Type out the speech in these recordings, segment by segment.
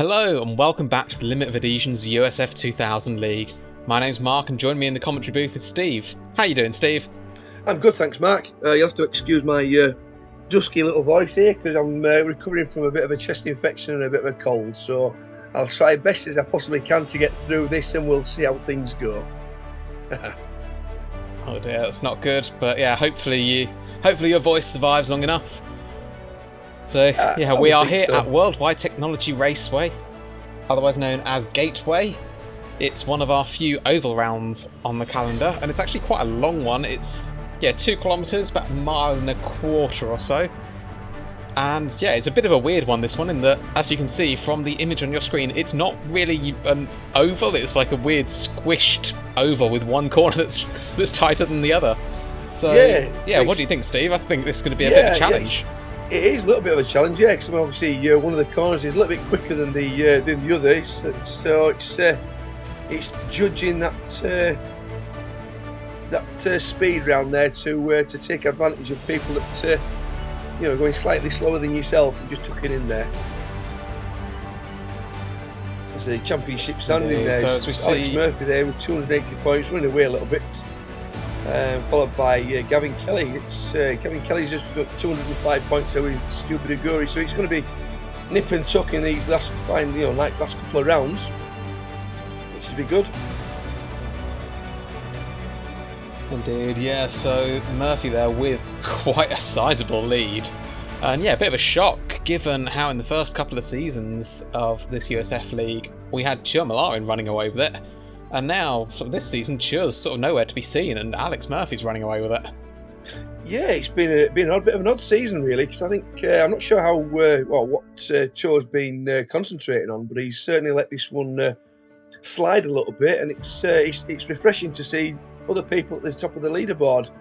Hello and welcome back to the Limit of Adhesion's USF 2000 League. My name's Mark and joining me in the commentary booth is Steve. How you doing, Steve? I'm good, thanks, Mark. You have to excuse my dusky little voice here because I'm recovering from a bit of a chest infection and a bit of a cold, so I'll try best as I possibly can to get through this and we'll see how things go. Oh dear, that's not good, but yeah, hopefully your voice survives long enough. So we are here at World Wide Technology Raceway, otherwise known as Gateway. It's one of our few oval rounds on the calendar, and it's actually quite a long one. It's 2 kilometres, about a mile and a quarter or so. And yeah, it's a bit of a weird one, this one, in that, as you can see from the image on your screen, it's not really an oval, it's like a weird squished oval with one corner that's tighter than the other. So what do you think, Steve? I think this is going to be a bit of a challenge. It is a little bit of a challenge, because obviously one of the corners is a little bit quicker than the other, so it's judging that speed round there to take advantage of people that going slightly slower than yourself and just tuck it in there. There's the championship standing there. So Alex Murphy there with 280 points, running away a little bit. Followed by Gavin Kelly. Gavin Kelly's just got 205 points there with Stupid Aguri, so it's going to be nip and tuck in these last couple of rounds, which should be good. Indeed, yeah. So Murphy there with quite a sizable lead, and a bit of a shock given how in the first couple of seasons of this USF league we had Malarin running away with it. And now, this season, Chur's sort of nowhere to be seen, and Alex Murphy's running away with it. Yeah, it's been a bit of an odd season, really, because I think I'm not sure how what Chur's been concentrating on, but he's certainly let this one slide a little bit, and it's refreshing to see other people at the top of the leaderboard.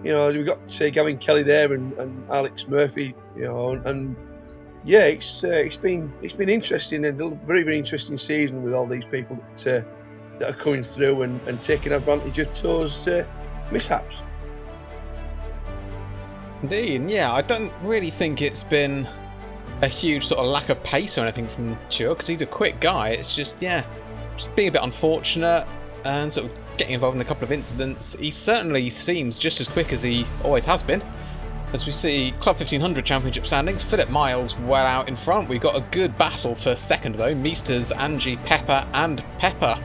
We've got Gavin Kelly there and Alex Murphy, and it's been interesting and a very, very interesting season with all these people that are coming through and taking advantage of To's mishaps. Indeed, yeah. I don't really think it's been a huge sort of lack of pace or anything from Cho, because he's a quick guy. It's just being a bit unfortunate and sort of getting involved in a couple of incidents. He certainly seems just as quick as he always has been. As we see Club 1500 Championship standings, Philip Miles well out in front. We've got a good battle for second though. Meesters, Angie, Pepper and Pepper.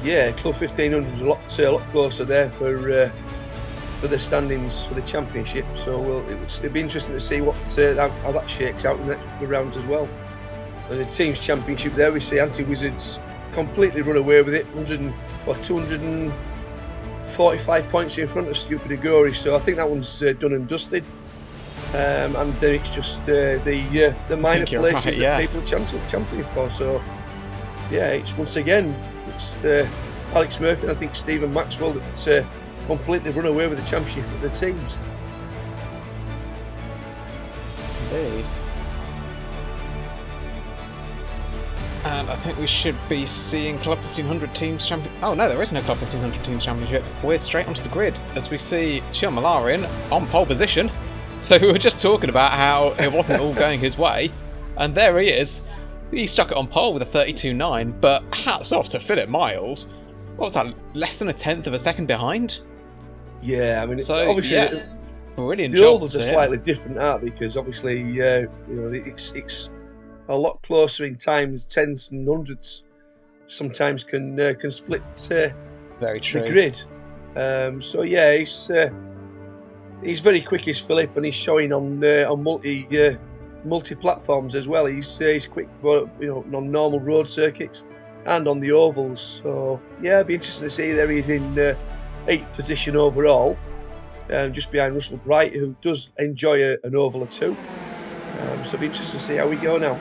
Yeah, Club 1500 is a lot closer there for the standings for the championship. So it'll be interesting to see how that shakes out in the next couple of rounds as well. There's a teams championship there. We see Anti-Wizards completely run away with it. 245 points in front of Stupid Aguri. So I think that one's done and dusted. And then it's just the minor places that people are championing for. So it's once again. It's Alex Murphy and I think Stephen Maxwell that completely run away with the championship for the teams. Indeed. And I think we should be seeing Club 1500 Teams Championship. Oh no, there is no Club 1500 Teams Championship. We're straight onto the grid as we see Malarin on pole position. So we were just talking about how it wasn't all going his way, and there he is. He stuck it on pole with a 32.9, but hats off to Philip Miles. What was that, less than a tenth of a second behind? Yeah, I mean, obviously, brilliant the job. ovals are slightly different, aren't they? Because obviously, it's a lot closer in times. Tenths and hundredths sometimes can split Very true. The grid. He's very quick, is Philip, and he's showing on multi platforms as well. He's quick, on normal road circuits and on the ovals. So it'd be interesting to see. There he is in 8th position overall, just behind Russell Bright, who does enjoy an oval or two. So it'll be interesting to see how we go now.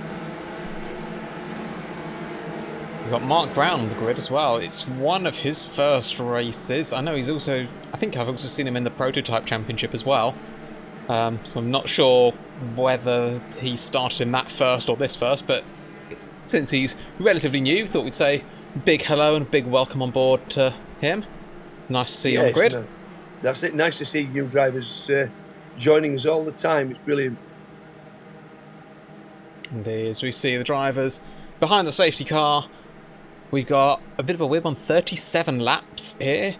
We've got Mark Brown on the grid as well. It's one of his first races. I think I've also seen him in the Prototype Championship as well. So I'm not sure whether he started in that first or this first, but since he's relatively new, thought we'd say big hello and big welcome on board to him. Nice to see you on the grid. That's it. Nice to see new drivers joining us all the time. It's brilliant. Indeed, as we see the drivers behind the safety car, we've got a bit of a whip on 37 laps here,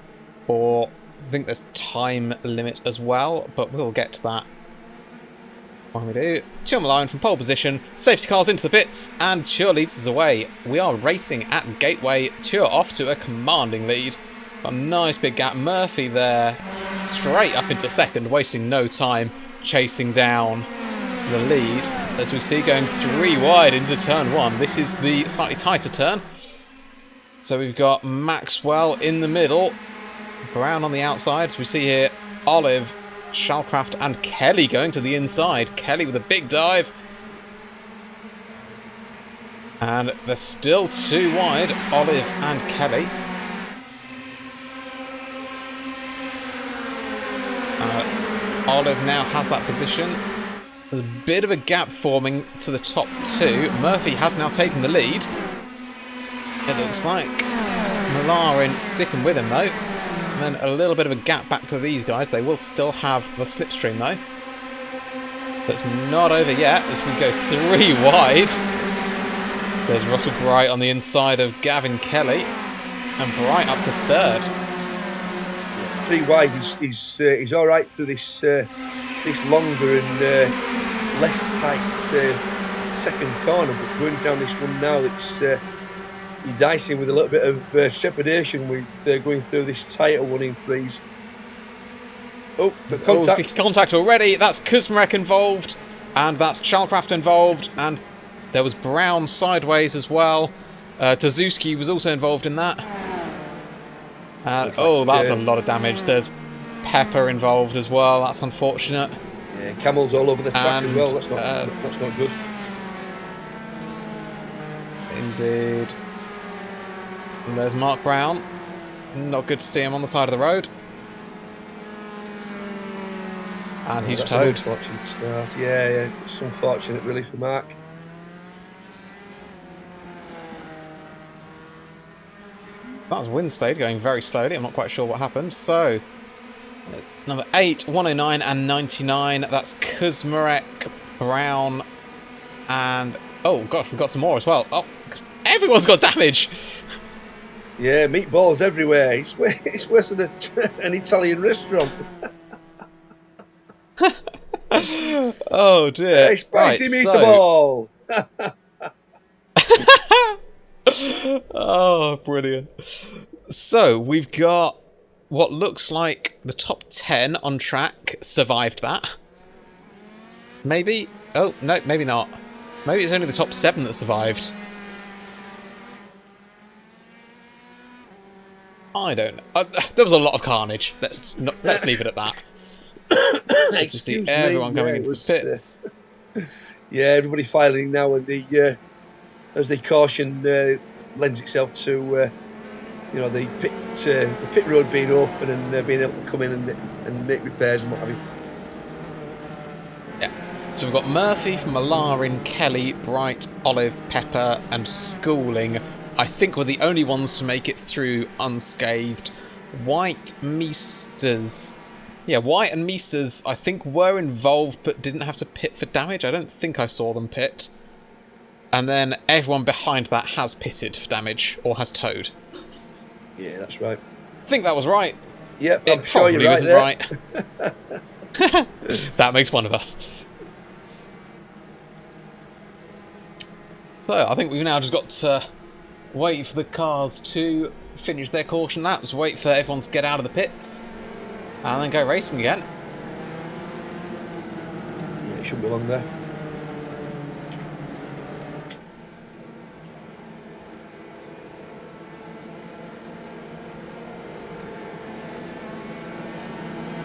or I think there's time limit as well, but we'll get to that when we do. Chil Malone from pole position, safety cars into the pits, and Chur leads us away. We are racing at Gateway, Chur off to a commanding lead. A nice big gap. Murphy there, straight up into second, wasting no time chasing down the lead, as we see going 3 wide into turn 1. This is the slightly tighter turn. So we've got Maxwell in the middle, Brown on the outside. As we see here, Olive, Shalcraft and Kelly going to the inside. Kelly with a big dive. And they're still 2 wide, Olive and Kelly. Olive now has that position. There's a bit of a gap forming to the top 2. Murphy has now taken the lead. It looks like Malarin sticking with him though. And then a little bit of a gap back to these guys. They will still have the slipstream though. That's not over yet as we go 3 wide. There's Russell Bright on the inside of Gavin Kelly. And Bright up to 3rd. 3 wide, he's all right through this this longer and less tight second corner, but going down this one now, it's you're dicing with a little bit of trepidation with going through this tighter 1 in 3s. Oh, but contact! Oh, contact already. That's Kuzmarek involved, and that's Shalcraft involved, and there was Brown sideways as well. Tazuski was also involved in that. Oh, that's a lot of damage. There's Pepper involved as well. That's unfortunate. Yeah, Camel's all over the track as well. That's not good. Indeed. And there's Mark Brown. Not good to see him on the side of the road. And he's towed. An unfortunate start. Yeah, it's unfortunate really for Mark. That was Winstead going very slowly. I'm not quite sure what happened. So, number 8, 109 and 99. That's Kuzmarek, Brown, and... oh, gosh, we've got some more as well. Oh, everyone's got damage! Yeah, meatballs everywhere. It's worse than an Italian restaurant. Oh, dear. Hey, spicy meatball! Oh, brilliant. So, we've got what looks like the top 10 on track survived that. Maybe? Oh, no, maybe not. Maybe it's only the top 7 that survived. I don't know. There was a lot of carnage. Let's leave it at that. Let's see everyone coming into the pits. Yeah, everybody filing now, and as the caution lends itself to the pit road being open and being able to come in and make repairs and what have you. Yeah. So we've got Murphy, Malarin, Kelly, Bright, Olive, Pepper, and Schooling. I think we're the only ones to make it through unscathed. White, Meesters. Yeah, White and Meesters, I think, were involved but didn't have to pit for damage. I don't think I saw them pit. And then everyone behind that has pitted for damage or has towed. Yeah, that's right. I think that was right. Yep, I'm sure you're right there. Right. That makes one of us. So, I think we've now just got to wait for the cars to finish their caution laps, wait for everyone to get out of the pits, and then go racing again. Yeah, it shouldn't be long there.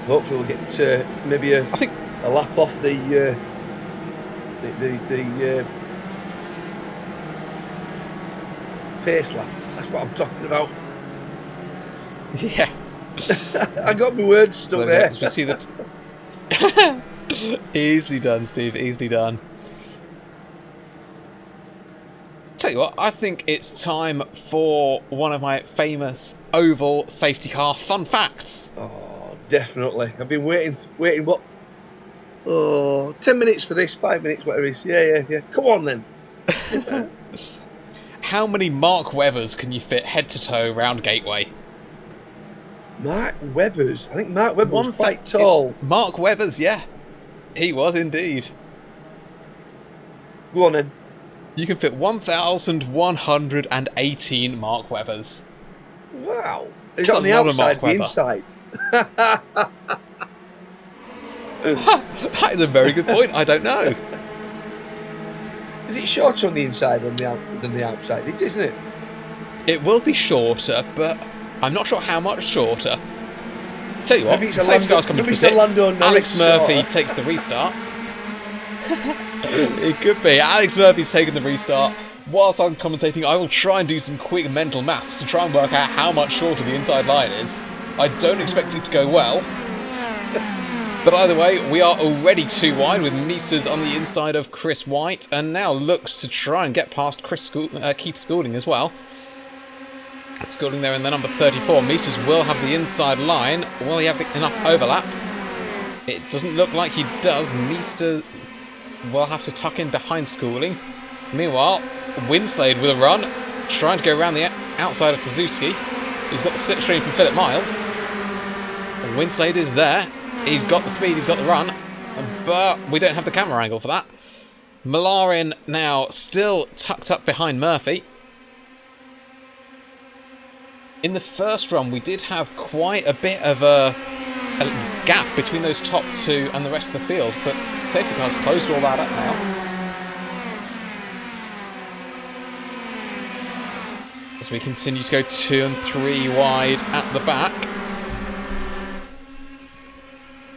Hopefully we'll get maybe a lap off the pace lap. That's what I'm talking about. Yes. I got my words stuck there. We see that. Easily done, Steve. Easily done. Tell you what, I think it's time for one of my famous oval safety car fun facts. Oh, definitely. I've been waiting. What? Oh, 10 minutes for this, 5 minutes, whatever it is. Yeah. Come on then. How many Mark Webbers can you fit head to toe round Gateway? Mark Webber's. I think Mark Webber was quite tall. Mark Webbers, yeah. He was indeed. Go on then. You can fit 1,118 Mark Webbers. Wow. Is that on the outside, the inside? That is a very good point. I don't know. Is it shorter on the inside than the outside? It isn't it? It will be shorter, but I'm not sure how much shorter. Tell you what, maybe it's safety car's coming to the pits. Alex Murphy takes the restart. It could be. Alex Murphy's taken the restart. Whilst I'm commentating, I will try and do some quick mental maths to try and work out how much shorter the inside line is. I don't expect it to go well. But either way, we are already too wide with Meisters on the inside of Chris White, and now looks to try and get past Keith Schooling as well. Schooling there in the number 34. Meisters will have the inside line. Will he have enough overlap? It doesn't look like he does. Meisters will have to tuck in behind Schooling. Meanwhile, Winslade with a run, trying to go around the outside of Tazuski. He's got the slipstream from Philip Miles. Winslade is there. He's got the speed, he's got the run, but we don't have the camera angle for that. Malarin now still tucked up behind Murphy. In the first run, we did have quite a bit of a gap between those top two and the rest of the field, but safety cars closed all that up now. As we continue to go 2 and 3 wide at the back.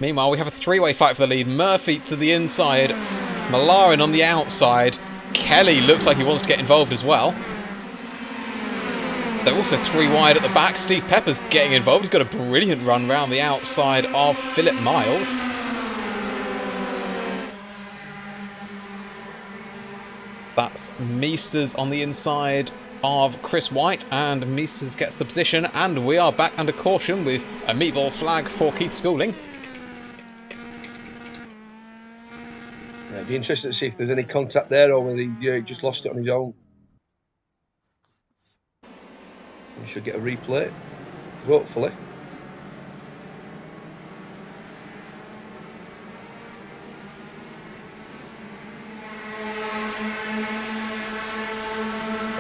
Meanwhile, we have a three-way fight for the lead. Murphy to the inside, Malarin on the outside. Kelly looks like he wants to get involved as well. They're also 3 wide at the back. Steve Pepper's getting involved. He's got a brilliant run round the outside of Philip Miles. That's Meisters on the inside of Chris White, and Meisters gets the position, and we are back under caution with a meatball flag for Keith Schooling. Yeah, it'd be interesting to see if there's any contact there or whether he just lost it on his own. We should get a replay, hopefully.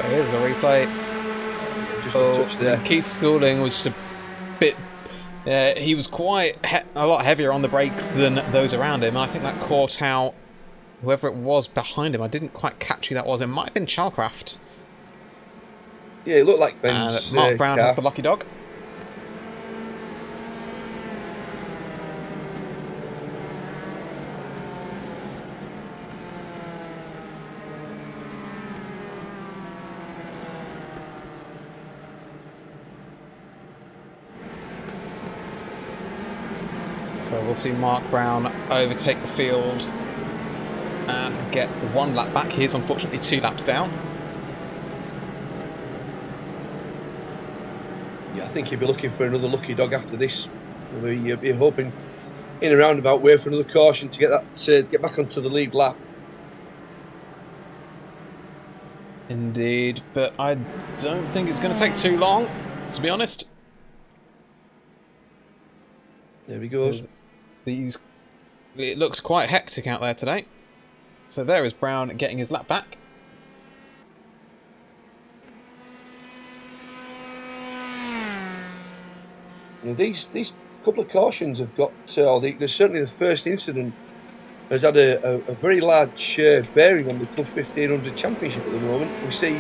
There is a replay. Just a touch there. Keith Schooling was just a bit... he was quite a lot heavier on the brakes than those around him. I think that caught out whoever it was behind him. I didn't quite catch who that was. It might have been Chalcraft. Yeah, it looked like Ben's Mark Brown calf. has the lucky dog. So we'll see Mark Brown overtake the field and get 1 lap back. He is unfortunately 2 laps down. Yeah, I think he'll be looking for another lucky dog after this. He'll be hoping in a roundabout way for another caution to get that get back onto the lead lap. Indeed, but I don't think it's going to take too long, to be honest. There he goes. It looks quite hectic out there today. So there is Brown getting his lap back. You know, these couple of cautions have got, there's certainly the first incident has had a very large bearing on the Club 1500 Championship at the moment. We see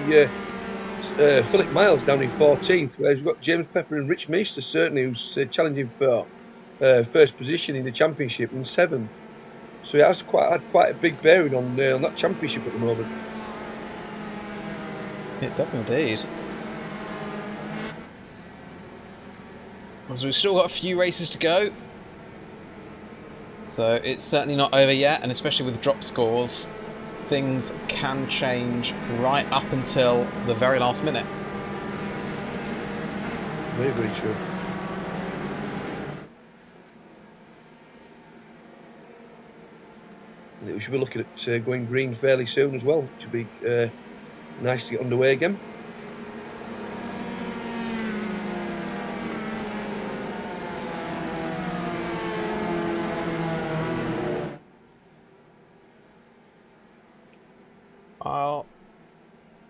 Philip Miles down in 14th, whereas we've got James Pepper and Rich Meester certainly who's challenging for first position in the championship in 7th. So it has had quite a big bearing on that championship at the moment. It does indeed. As we've still got a few races to go. So it's certainly not over yet, and especially with drop scores, things can change right up until the very last minute. Very, very true. we should be looking at going green fairly soon as well, which would be nice to get underway again.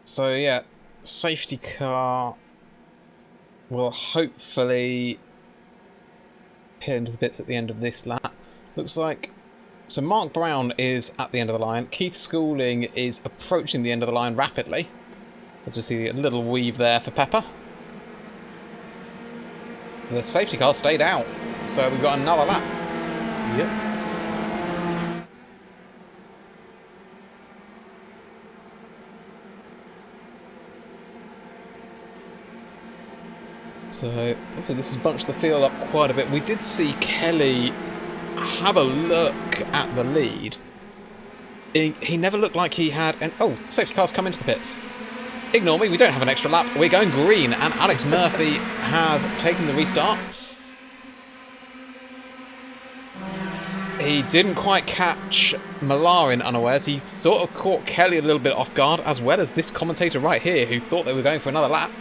So yeah, safety car will hopefully hit into the bits at the end of this lap. Looks like, so Mark Brown is at the end of the line. Keith Schooling is approaching the end of the line rapidly, as we see a little weave there for Pepper. The safety car stayed out, so we've got another lap. Yep. So this has bunched the field up quite a bit. We did see Kelly have a look at the lead. He never looked like he had... Oh, safety car's come into the pits. Ignore me, we don't have an extra lap. We're going green, and Alex Murphy has taken the restart. He didn't quite catch Malarin unawares. He sort of caught Kelly a little bit off guard, as well as this commentator right here, who thought they were going for another lap.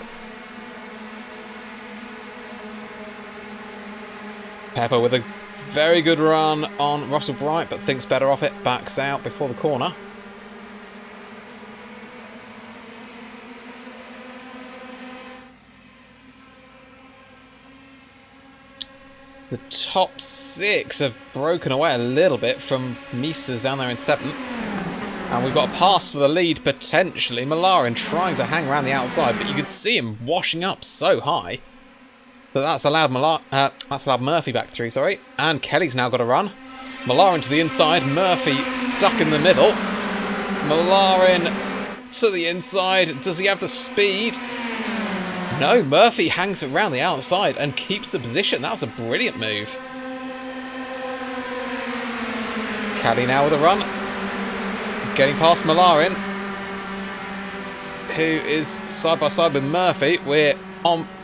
Pepper with a very good run on Russell Bright, but thinks better of it, backs out before the corner. The top six have broken away a little bit from Mises down there in 7th. And we've got a pass for the lead, potentially. Malarin trying to hang around the outside, but you could see him washing up so high. But that's allowed Murphy back through, sorry. And Kelly's now got a run. Malarin to the inside, Murphy stuck in the middle. Malarin to the inside. Does he have the speed? No, Murphy hangs around the outside and keeps the position. That was a brilliant move. Kelly now with a run. Getting past Malarin, who is side by side with Murphy. We're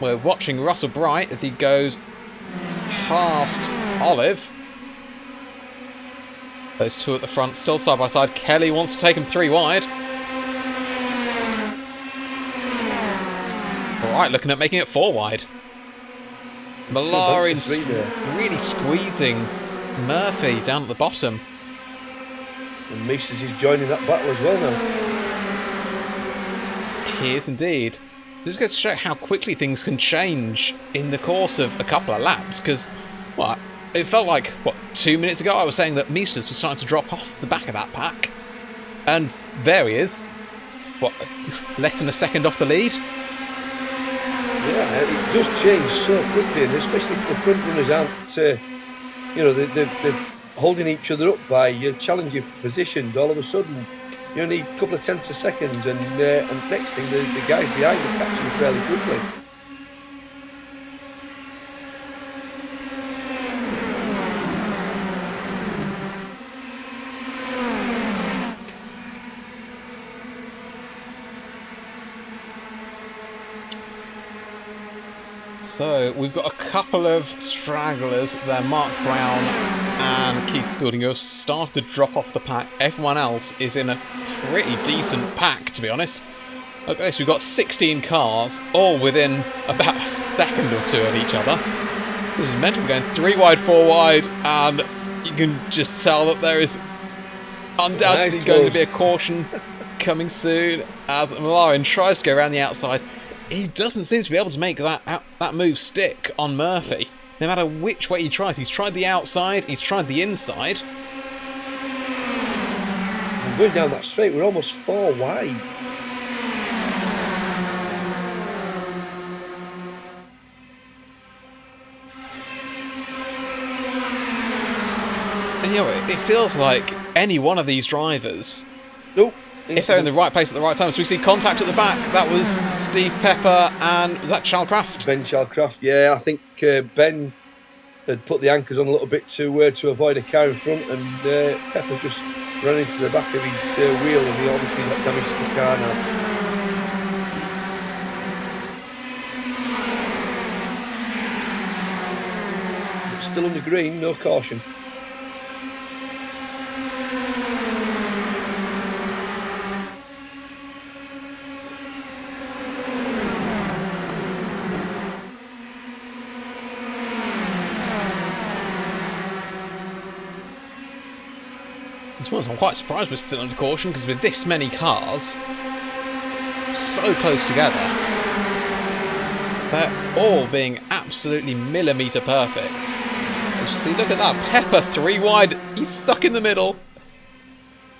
watching Russell Bright as he goes past Olive. Those two at the front, still side by side. Kelly wants to take him 3 wide. Alright, looking at making it 4 wide. Malarin's really squeezing Murphy down at the bottom. And Mises is joining that battle as well now. He is indeed. This goes to show how quickly things can change in the course of a couple of laps, because, well, it felt like, 2 minutes ago I was saying that Mises was starting to drop off the back of that pack, and there he is, less than a second off the lead? Yeah, it does change so quickly, and especially if the front runners aren't, they're holding each other up by challenging for positions. All of a sudden, you only need a couple of tenths of seconds, and next thing, the guys behind are catching fairly quickly. So we've got a couple of stragglers there, Mark Brown and Keith Schooling, who have started to drop off the pack. Everyone else is in a pretty decent pack, to be honest. Look at this, we've got 16 cars, all within about a second or two of each other. This is meant to be going 3 wide, 4 wide, and you can just tell that there is undoubtedly going to be a caution coming soon as Malarin tries to go around the outside. He doesn't seem to be able to make that move stick on Murphy. No matter which way he tries. He's tried the outside, he's tried the inside. And going down that straight, we're almost 4 wide. And, it feels like any one of these drivers... Nope. If they're in the right place at the right time. So we see contact at the back. That was Steve Pepper and was that Chalcraft? Ben Chalcraft, yeah. I think Ben had put the anchors on a little bit to avoid a car in front, and Pepper just ran into the back of his wheel, and he obviously damaged the car now. But still under green, no caution. Well, I'm quite surprised we're still under caution, because with this many cars so close together, they're all being absolutely millimetre perfect. As you see, look at that, Pepper 3 wide, he's stuck in the middle.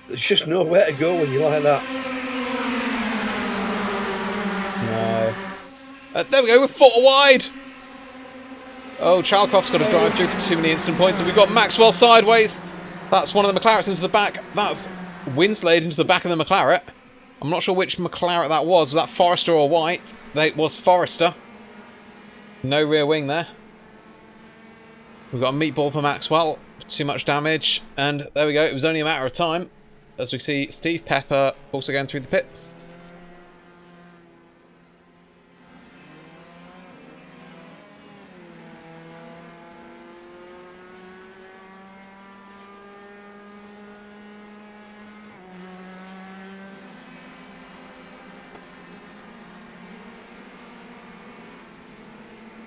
There's just nowhere to go when you're like that. No. There we go, we're 4 wide. Oh, Chalkoff's got to drive through for too many instant points, and we've got Maxwell sideways. That's one of the McLarets into the back. That's Winslade into the back of the McLaren. I'm not sure which McLaren that was. Was that Forrester or White? It was Forrester. No rear wing there. We've got a meatball for Maxwell. Too much damage. And there we go. It was only a matter of time. As we see Steve Pepper also going through the pits.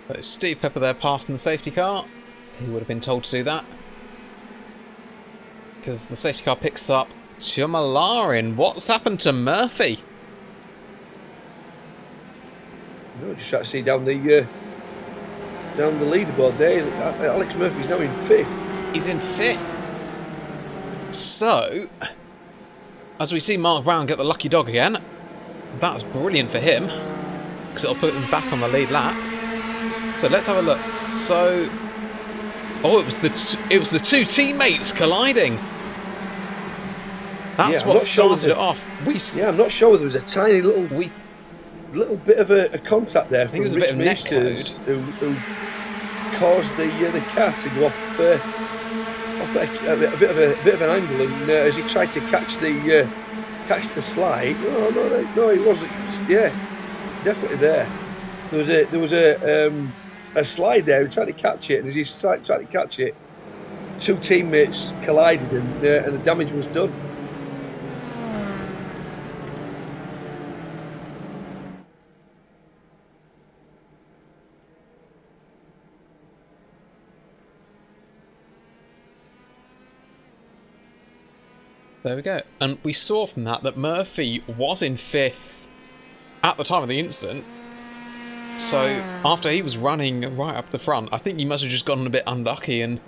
So Steve Pepper there passing the safety car. He would have been told to do that. Because the safety car picks up Malarin. What's happened to Murphy? No, just try to see down the leaderboard there. Alex Murphy's now in 5th. He's in 5th. So, as we see Mark Brown get the lucky dog again, that's brilliant for him, because it'll put him back on the lead lap. So let's have a look. So, oh, it was the two teammates colliding. That's what started it off. I'm not sure whether there was a tiny little bit of a contact there from Rich Meesters who caused the car to go off a bit of an angle, and as he tried to catch the slide. No, he wasn't. Yeah, definitely there. There was a slide there. He tried to catch it, and as he tried to catch it, 2 teammates collided, and the damage was done. There we go. And we saw from that Murphy was in 5th at the time of the incident. So after he was running right up the front, I think he must have just gotten a bit unlucky and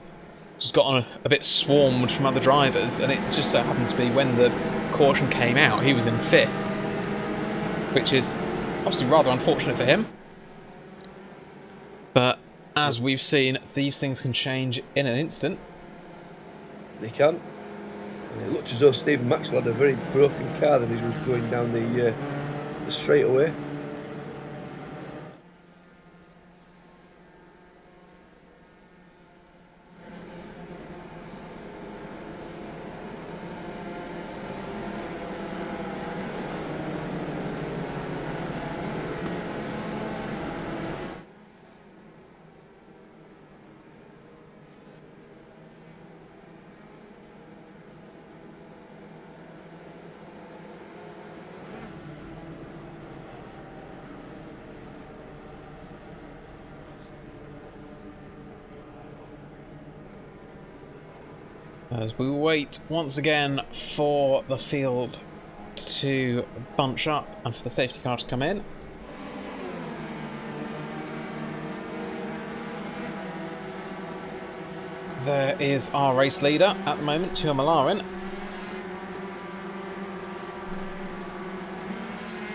just gotten a bit swarmed from other drivers. And it just so happened to be when the caution came out, he was in 5th. Which is obviously rather unfortunate for him. But as we've seen, these things can change in an instant. They can. It looked as though Stephen Maxwell had a very broken car that he was going down the straightaway. As we wait once again for the field to bunch up and for the safety car to come in. There is our race leader at the moment, Malarin.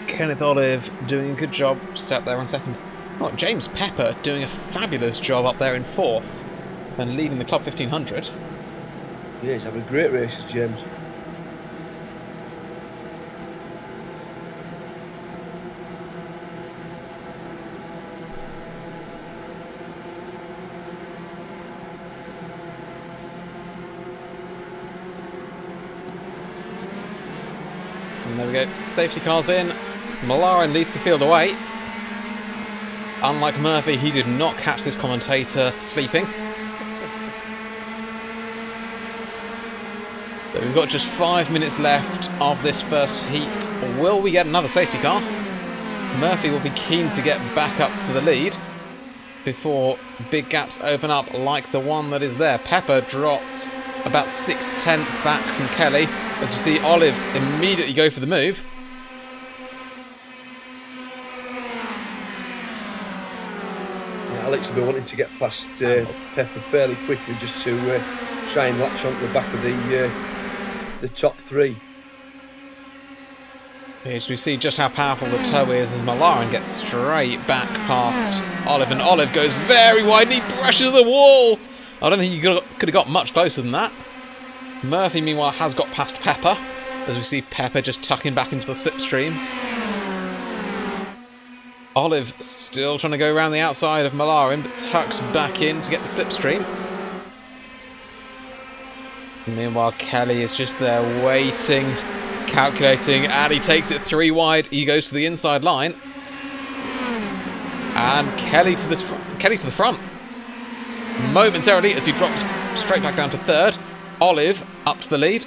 Kenneth Olive doing a good job, just out there on 2nd. Oh, James Pepper doing a fabulous job up there in 4th and leading the Club 1500. Yeah, he's having great races, James. And there we go, safety car's in. Malarin leads the field away. Unlike Murphy, he did not catch this commentator sleeping. So we've got just 5 minutes left of this first heat. Will we get another safety car? Murphy will be keen to get back up to the lead before big gaps open up like the one that is there. Pepper dropped about 6/10 back from Kelly, as we see Olive immediately go for the move. Alex will be wanting to get past Pepper fairly quickly just to try and latch onto the back of the top three. As we see just how powerful the toe is as Malarin gets straight back past Olive, and Olive goes very wide and he brushes the wall. I don't think he could have got much closer than that. Murphy, meanwhile, has got past Pepper, as we see Pepper just tucking back into the slipstream. Olive still trying to go around the outside of Malarin, but tucks back in to get the slipstream. Meanwhile, Kelly is just there waiting, calculating, and he takes it 3 wide. He goes to the inside line. And Kelly to the front. Momentarily, as he drops straight back down to 3rd. Olive up to the lead.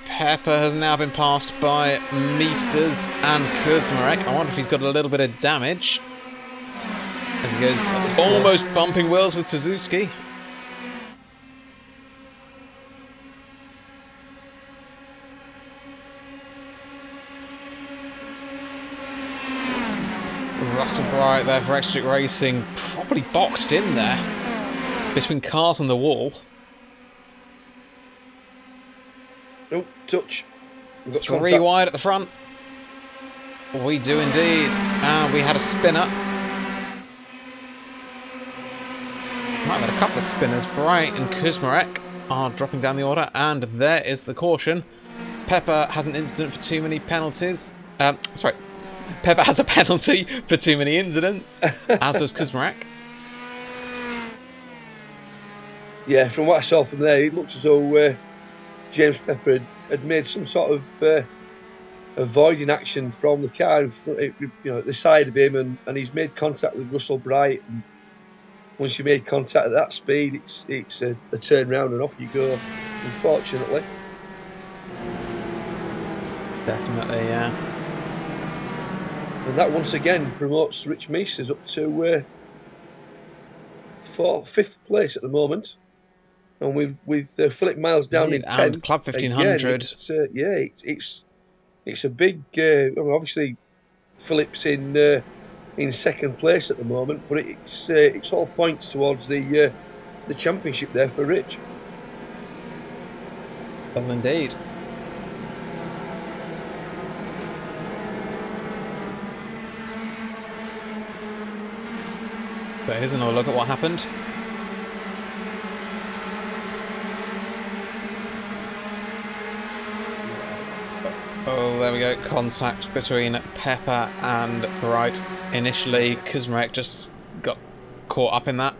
Pepper has now been passed by Meesters and Kuzmarek. I wonder if he's got a little bit of damage. As he goes almost bumping wheels with Suzuki. Russell Bright there for Extric Racing, probably boxed in there between cars and the wall. Oh, touch. We've got 3 contact. wide at the front. We do indeed. And we had a spinner. Might have had a couple of spinners. Bright and Kuzmarek are dropping down the order. And there is the caution. Pepper has an incident for too many penalties. Sorry. Pepper has a penalty for too many incidents. As does Kuzmarek. Yeah, from what I saw from there, it looked as though James Pepper had made some sort of avoiding action from the car, at the side of him, and he's made contact with Russell Bright. And once you made contact at that speed, it's a turn round and off you go. Unfortunately, Definitely, yeah. And that once again promotes Rich Meesters up to 5th place at the moment. And with Philip Miles down in 10th, Club 1500. Again, it's a big. Obviously, Philip's in 2nd place at the moment, but it's all points towards the championship there for Rich. Does indeed. So here's another look at what happened. Oh, there we go. Contact between Pepper and Bright. Initially, Kuzmarek just got caught up in that.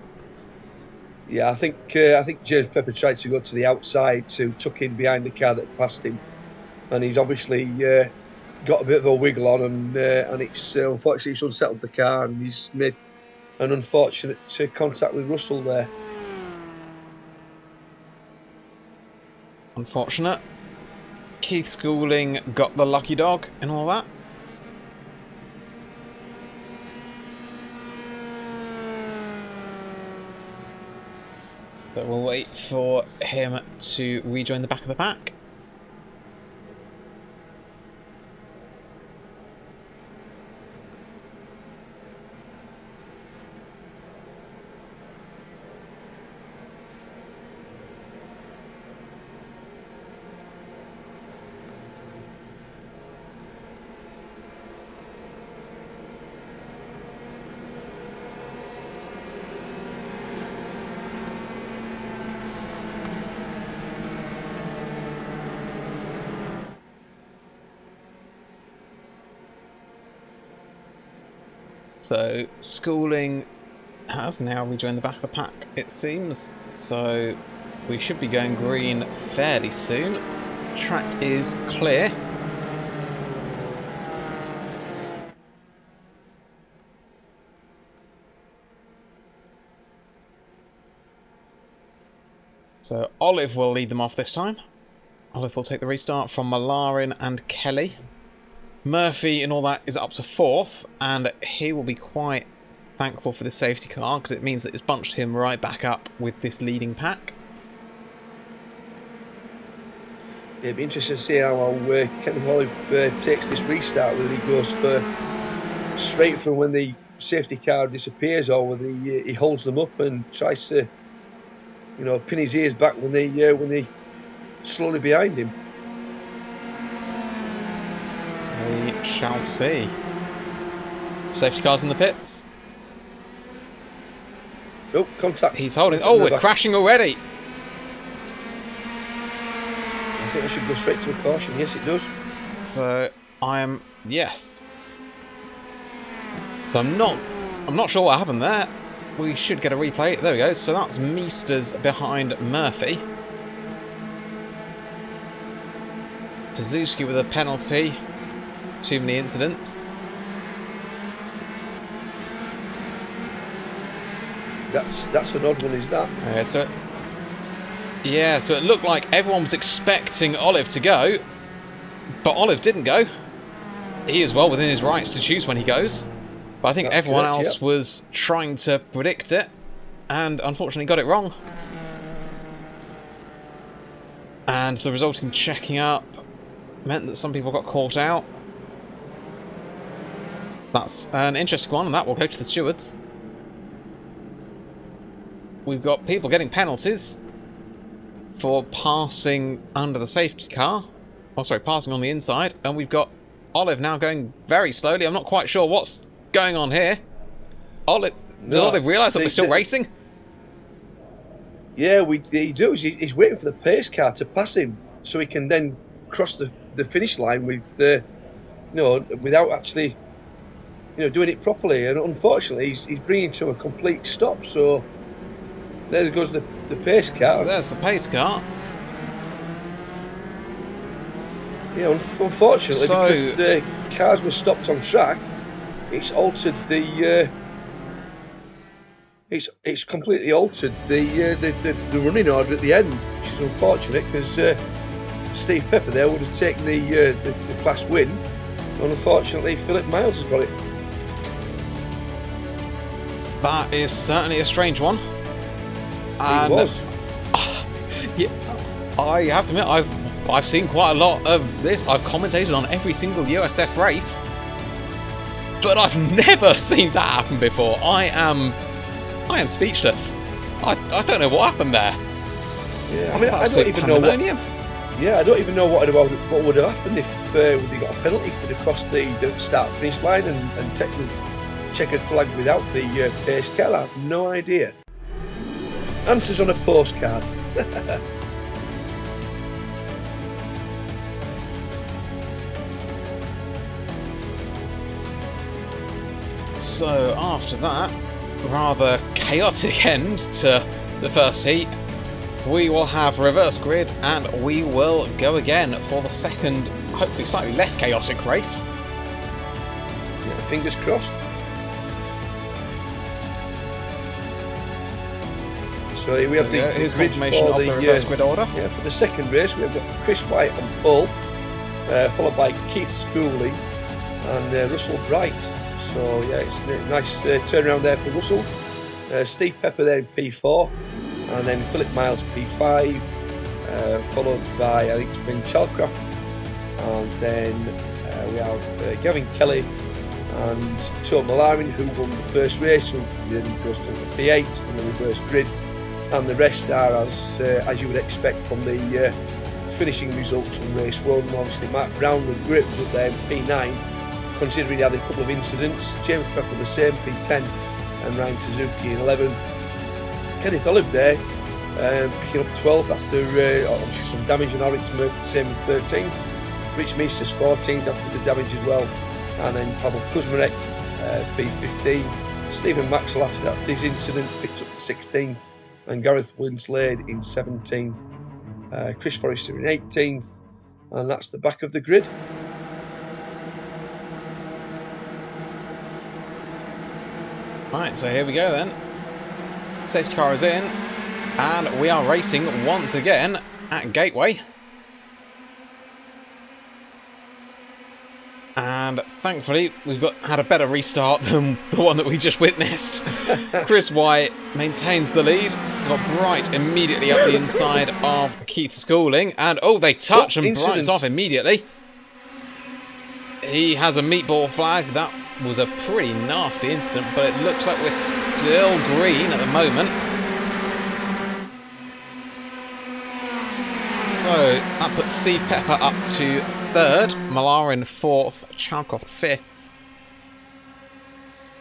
Yeah, I think James Pepper tried to go to the outside to tuck in behind the car that passed him, and he's obviously got a bit of a wiggle on, and it's unfortunately it's unsettled the car, and he's made an unfortunate contact with Russell there. Unfortunate. Keith Schooling got the lucky dog and all that. But we'll wait for him to rejoin the back of the pack. So, Schooling has now rejoined the back of the pack, it seems. So, we should be going green fairly soon. Track is clear. So, Olive will lead them off this time. Olive will take the restart from Malarin and Kelly. Murphy and all that is up to 4th, and he will be quite thankful for this safety car because it means that it's bunched him right back up with this leading pack. Yeah, it'd be interesting to see how Kenneth Olive takes this restart, whether he goes for straight from when the safety car disappears, or whether he holds them up and tries to, pin his ears back when they slowly behind him. We shall see. Safety car's in the pits. Oh, contact. He's holding. Oh, we're crashing already. I think I should go straight to a caution. Yes, it does. So yes. So I'm not sure what happened there. We should get a replay. There we go. So that's Meesters behind Murphy. Suzuki with a penalty. Too many incidents. That's an odd one, is that? So it looked like everyone was expecting Olive to go, but Olive didn't go. He is well within his rights to choose when he goes, but I think everyone else was trying to predict it, and unfortunately got it wrong. And the resulting checking up meant that some people got caught out. That's an interesting one, and that will go to the stewards. We've got people getting penalties for passing under the safety car. Oh, sorry, passing on the inside. And we've got Olive now going very slowly. I'm not quite sure what's going on here. Does Olive realise that we're still racing? Yeah, he does. He's waiting for the pace car to pass him so he can then cross the finish line with without actually doing it properly. And unfortunately, he's bringing to a complete stop. So there goes the pace car. So there's the pace car. Yeah, unfortunately, because the cars were stopped on track, it's altered the. It's completely altered the running order at the end, which is unfortunate because Steve Pepper there would have taken the class win, and unfortunately Philip Miles has got it. That is certainly a strange one. And it was. Yeah, I have to admit, I've seen quite a lot of this. I've commentated on every single USF race, but I've never seen that happen before. I am speechless. I don't know what happened there. Yeah, I mean, I don't even know what. Yeah, I don't even know what would have happened if they got a penalty if they'd have crossed the start finish line and taken the checkered flag without the pace car. I have no idea. Answers on a postcard. So after that rather chaotic end to the first heat, we will have reverse grid and we will go again for the second, hopefully slightly less chaotic race. Yeah, fingers crossed. So here we have the grid for the reverse grid order. Yeah, for the second race we have got Chris White on pole, followed by Keith Schooling and Russell Bright. So yeah, it's a nice turnaround there for Russell. Steve Pepper there in P4, and then Philip Miles P5, followed by I think Ben Chalcraft, and then we have Gavin Kelly and Tom Malarin, who won the first race, who then goes to the P8 in the reverse grid, and the rest are as you would expect from the finishing results from race 1. Obviously Mark Brown with great result there in P9, considering he had a couple of incidents. James Pepper the same, P10, and Ryan Suzuki in 11. Kenneth Olive there, picking up 12th after obviously some damage on Oryx Murphy, the same with 13th. Rich Meesters 14th after the damage as well, and then Pavel Kuzmarek, P15. Stephen Maxwell after his incident picked up 16th, and Gareth Winslade in 17th. Chris Forrester in 18th, and that's the back of the grid. Right, so here we go then. Safety car is in, and we are racing once again at Gateway. And thankfully, we've had a better restart than the one that we just witnessed. Chris White maintains the lead. Got Bright immediately up the inside of Keith Schooling. And, they touch and Bright's off immediately. He has a meatball flag. That was a pretty nasty incident, but it looks like we're still green at the moment. So that puts Steve Pepper up to 3rd, Malarin 4th, Chalkoff 5th.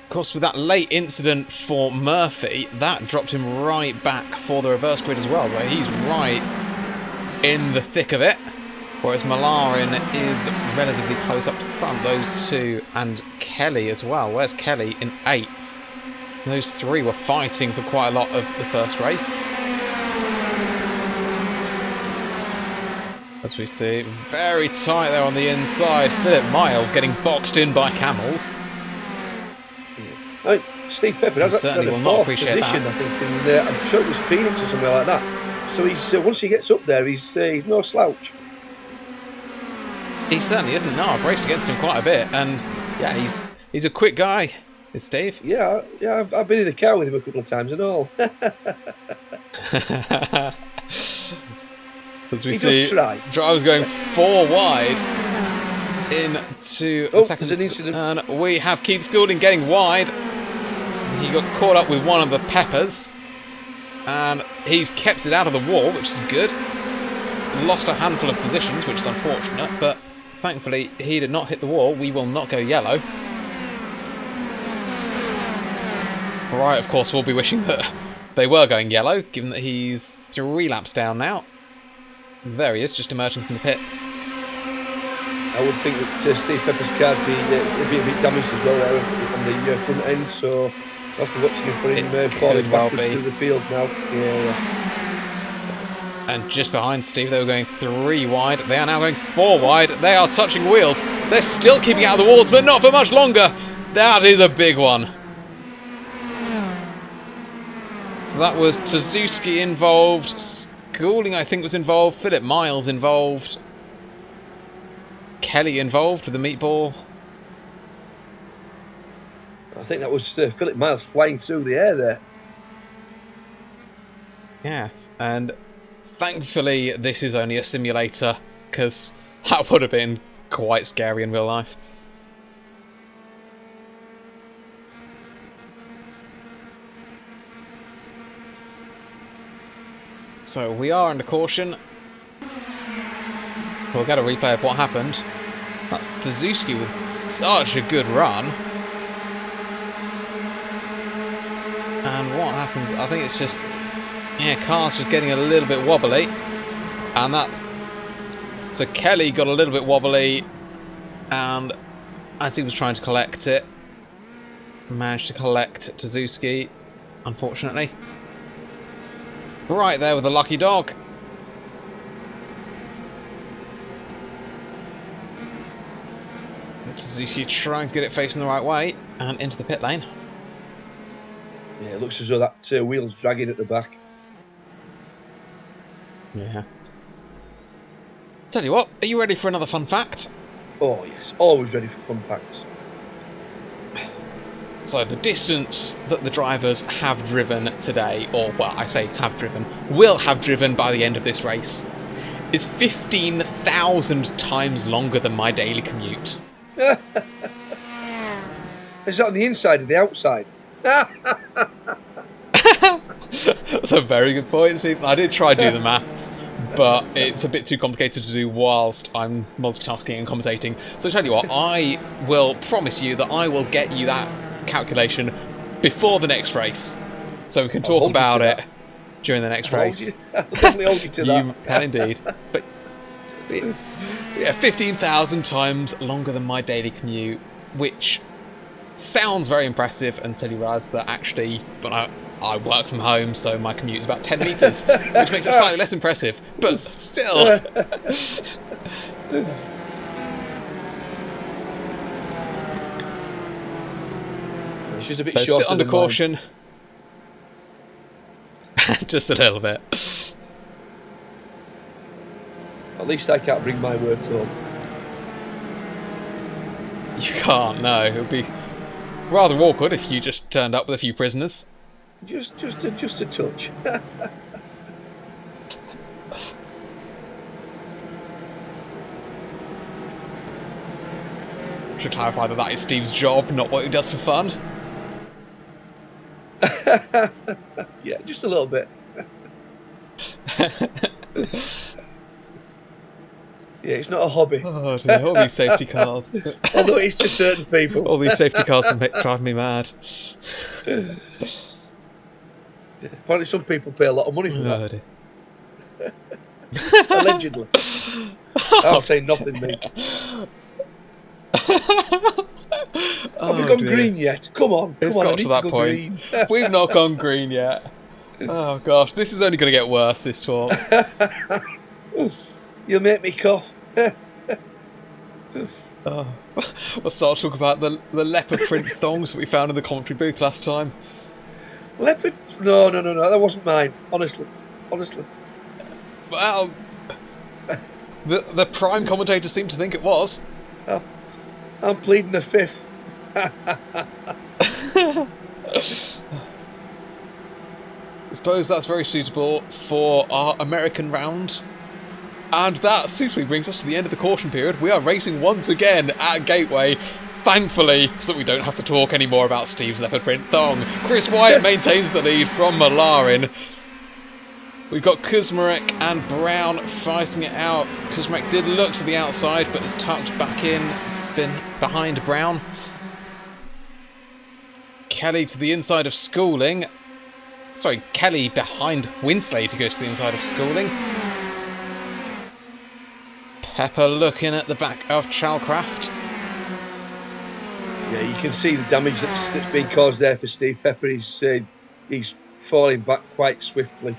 Of course, with that late incident for Murphy, that dropped him right back for the reverse grid as well. So he's right in the thick of it. Whereas Malarin is relatively close up to the front, those two, and Kelly as well. Where's Kelly in 8th? Those three were fighting for quite a lot of the first race. As we see, very tight there on the inside. Philip Miles getting boxed in by camels. Steve Pepper has actually had a 4th position, I think, and I'm sure it was Phoenix or somewhere like that. So he's once he gets up there, he's no slouch. He certainly isn't. No, I've raced against him quite a bit, and yeah, he's a quick guy. Is Steve? Yeah, I've been in the car with him a couple of times and all. As we see, drivers going 4 wide into the second. There's an incident. And we have Keith Schooling getting wide. He got caught up with one of the Peppers, and he's kept it out of the wall, which is good. Lost a handful of positions, which is unfortunate, but thankfully he did not hit the wall. We will not go yellow. Right, of course, we'll be wishing that they were going yellow, given that he's 3 laps down now. There he is, just emerging from the pits. I would think that Steve Pepper's car's be a bit damaged as well there on the front end, so I'll have to watch him for him falling backwards through the field now. Yeah. And just behind Steve, they were going 3 wide. They are now going 4 wide. They are touching wheels. They're still keeping out of the walls, but not for much longer. That is a big one. So that was Tsuzuki involved. Schooling, I think, was involved. Philip Miles involved. Kelly involved with the meatball. I think that was Philip Miles flying through the air there. Yes, and thankfully this is only a simulator, because that would have been quite scary in real life. So we are under caution. We'll get a replay of what happened. That's Tsuzuki with such a good run. And what happens, I think it's just, car's just getting a little bit wobbly. And that's, so Kelly got a little bit wobbly, and as he was trying to collect it, managed to collect Tsuzuki, unfortunately. Right there with a lucky dog. Tsuzuki trying to get it facing the right way and into the pit lane. Yeah, it looks as though that wheel's dragging at the back. Yeah. Tell you what, are you ready for another fun fact? Oh yes, always ready for fun facts. So the distance that the drivers have driven today, or well, I say have driven, will have driven by the end of this race, is 15,000 times longer than my daily commute. Is that on the inside or the outside? That's a very good point, Steve. I did try to do the maths, but it's a bit too complicated to do whilst I'm multitasking and commentating. So tell you what, I will promise you that I will get you that calculation before the next race, so we can talk about it during the next race. I'll definitely hold you to that. You can indeed. But yeah, 15,000 times longer than my daily commute, which sounds very impressive until you realise that actually, but I work from home, so my commute is about 10 metres, which makes it slightly less impressive, but still. It's just a bit shorter still under than caution. Just a little bit. At least I can't bring my work home. You can't, no. It would be rather awkward if you just turned up with a few prisoners. Just a touch. Should clarify that is Steve's job, not what he does for fun. Yeah, just a little bit. Yeah, it's not a hobby. Oh dear, all these safety cars. Although it's to certain people. All these safety cars drive me mad. Apparently some people pay a lot of money for that. Dear. Allegedly. I'll say nothing, mate. Have we gone green yet? Come on, it's come on, got to that point. Green. We've not gone green yet. Oh gosh, this is only going to get worse, this talk. You'll make me cough. Oh. We'll start talking about the leopard print thongs that we found in the commentary booth last time. Leopard? No, that wasn't mine. Honestly. Well, the prime commentator seemed to think it was. I'm pleading the fifth. I suppose that's very suitable for our American round. And that suitably brings us to the end of the caution period. We are racing once again at Gateway, thankfully, so that we don't have to talk anymore about Steve's leopard print thong. Chris Wyatt maintains the lead from Malarin. We've got Kuzmarek and Brown fighting it out. Kuzmarek did look to the outside, but is tucked back in behind Brown. Kelly to the inside of Schooling. Sorry, Kelly behind Winsley to go to the inside of Schooling. Pepper looking at the back of Chalcraft. Yeah, you can see the damage that's been caused there for Steve Pepper. He's falling back quite swiftly.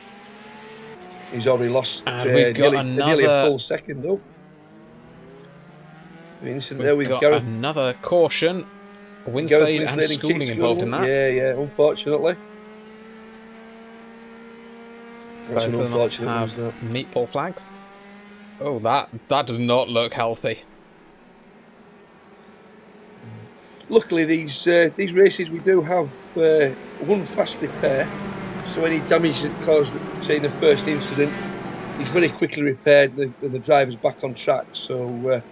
He's already lost nearly a full second. Oh, there with Gareth. Another caution. Winslade and Schooling involved in that. Yeah, unfortunately. That's an unfortunate one, isn't it? Meatball flags. Oh, that does not look healthy. Luckily, these races we do have one fast repair, so any damage that caused, say, in the first incident, is very quickly repaired and the driver's back on track. So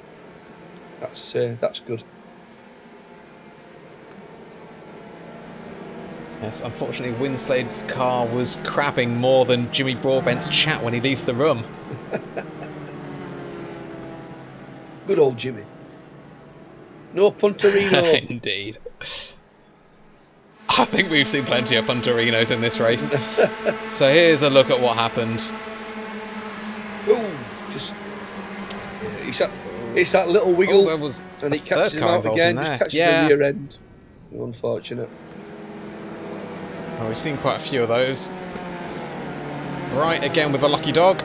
that's good. Yes, unfortunately, Winslade's car was crabbing more than Jimmy Broadbent's chat when he leaves the room. Good old Jimmy. No Punterino. Indeed. I think we've seen plenty of Punterinos in this race. So here's a look at what happened. Oh, it's that little wiggle, and it catches him out again. Just catches the rear end. Unfortunate. Oh, we've seen quite a few of those. Right, again with a lucky dog.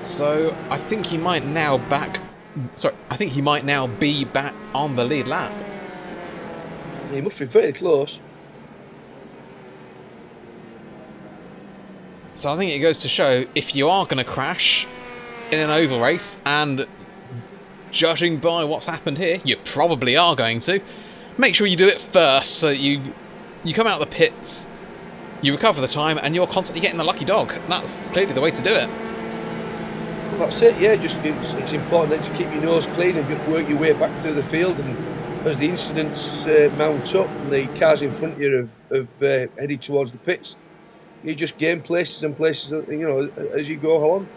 So I think he might now be back on the lead lap. He must be very close. So I think it goes to show, if you are going to crash in an oval race, and judging by what's happened here, you probably are going to, make sure you do it first so that you come out of the pits, you recover the time, and you're constantly getting the lucky dog. That's clearly the way to do it. Well, that's it, yeah. It's important then to keep your nose clean and just work your way back through the field. And as the incidents mount up and the cars in front of you have headed towards the pits, you just gain places and places, as you go along.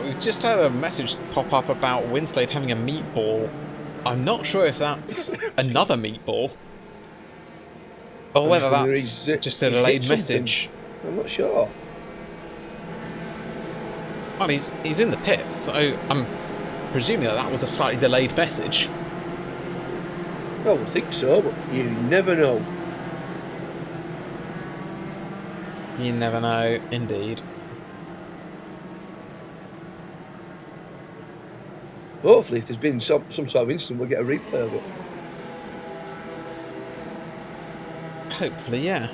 We've just had a message pop up about Winslade having a meatball. I'm not sure if that's another meatball, or whether that's just a delayed message. I'm not sure. Well, he's in the pits, so I'm presuming that was a slightly delayed message. I would think so, but you never know. You never know, indeed. Hopefully, if there's been some sort of incident, we'll get a replay of it. Hopefully, yeah.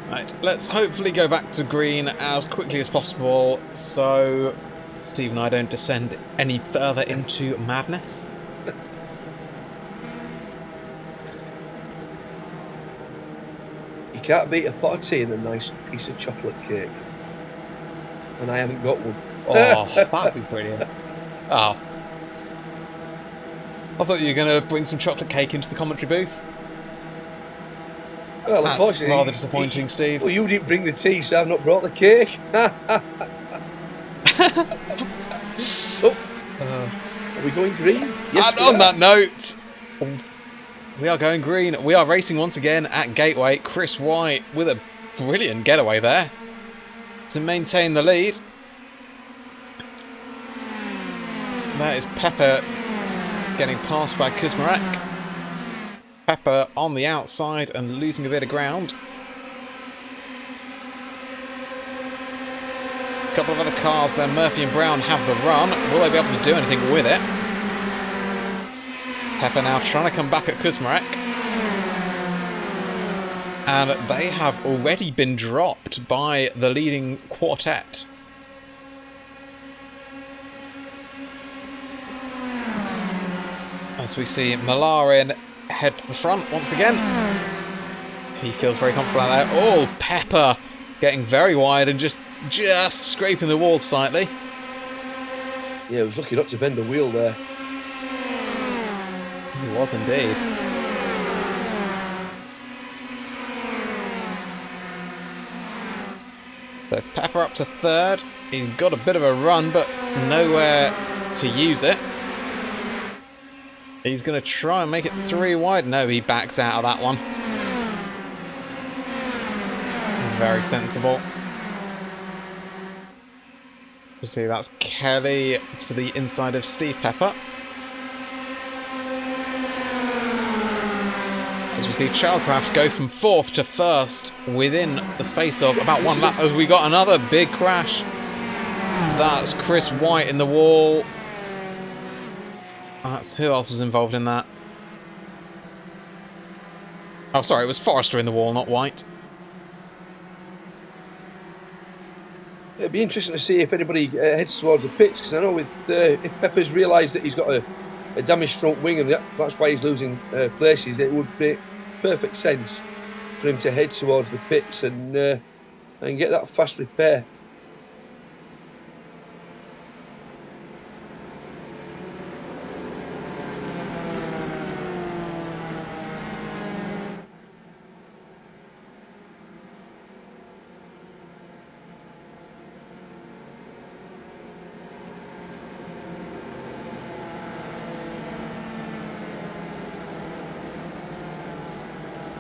Right, let's hopefully go back to green as quickly as possible so Steve and I don't descend any further into madness. You can't beat a pot of tea and a nice piece of chocolate cake. And I haven't got one. Oh, that'd be brilliant. Oh. I thought you were going to bring some chocolate cake into the commentary booth. Well, That's unfortunately, rather disappointing, Steve. Well, you didn't bring the tea, so I've not brought the cake. Oh, are we going green? Yes, and on that note, we are going green. We are racing once again at Gateway. Chris White with a brilliant getaway there to maintain the lead. That is Pepper getting passed by Kuzmarek. Pepper on the outside and losing a bit of ground. A couple of other cars there. Murphy and Brown have the run. Will they be able to do anything with it? Pepper now trying to come back at Kuzmarek. And they have already been dropped by the leading quartet. As we see Malarin head to the front once again. He feels very comfortable out there. Oh, Pepper getting very wide and just scraping the wall slightly. Yeah, he was lucky not to bend the wheel there. He was indeed. So Pepper up to third. He's got a bit of a run, but nowhere to use it. He's going to try and make it 3 wide. No, he backs out of that one. Very sensible. You see, that's Kelly to the inside of Steve Pepper. As we see Childcraft go from 4th to 1st within the space of about 1 lap, as we got another big crash. That's Chris White in the wall. That's who else was involved in that? Oh, sorry, it was Forrester in the wall, not White. It'd be interesting to see if anybody heads towards the pits, because I know with if Pepper's realised that he's got a damaged front wing and that's why he's losing places, it would make perfect sense for him to head towards the pits and get that fast repair.